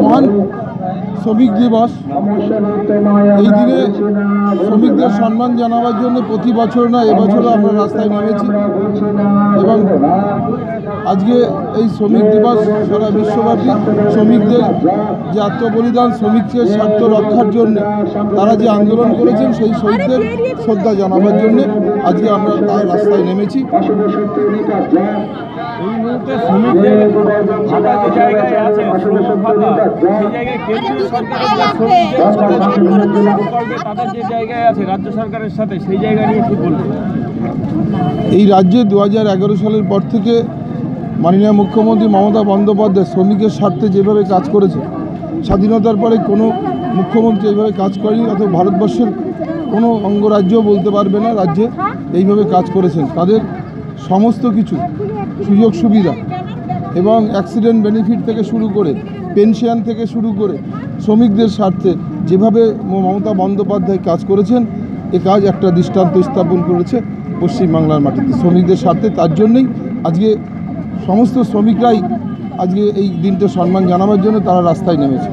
মহান শ্রমিক দিবস এই দিনে শ্রমিকদের সম্মান জানাবার জন্য প্রতি বছর না এবছরও আমরা রাস্তায় নেমেছি এবং আজকে এই শ্রমিক দিবস সারা বিশ্বব্যাপী শ্রমিকদের যে আত্মবলিদান শ্রমিকদের স্বার্থ রক্ষার জন্য তারা যে আন্দোলন করেছেন সেই শহীদদের শ্রদ্ধা জানাবার জন্য আজকে আমরা তার রাস্তায় নেমেছি। এই মুহূর্তে শ্রমিকদের ভাতা যে জায়গায় আছে শ্রম ভাতা সেই জায়গায় কেন্দ্রীয় সরকারের তাদের যে জায়গায় আছে রাজ্য সরকারের সাথে সেই জায়গা নিয়ে কি বলবেন? এই রাজ্যে 2011 সালের পর থেকে মাননীয় মুখ্যমন্ত্রী মমতা বন্দ্যোপাধ্যায় শ্রমিকের স্বার্থে যেভাবে কাজ করেছে, স্বাধীনতার পরে কোনো মুখ্যমন্ত্রী এইভাবে কাজ করেনি, অথবা ভারতবর্ষের কোনো অঙ্গরাজ্যও বলতে পারবে না রাজ্যে এইভাবে কাজ করেছেন। তাদের সমস্ত কিছু সুযোগ সুবিধা এবং অ্যাক্সিডেন্ট বেনিফিট থেকে শুরু করে পেনশন থেকে শুরু করে শ্রমিকদের স্বার্থে যেভাবে মমতা বন্দ্যোপাধ্যায় কাজ করেছেন, এ কাজ একটা দৃষ্টান্ত স্থাপন করেছে পশ্চিমবাংলার মাটিতে শ্রমিকদের স্বার্থে। তার জন্যই আজকে সমস্ত শ্রমিকরাই আজকে এই দিনটা সম্মান জানাবার জন্য তারা রাস্তায় নেমেছে।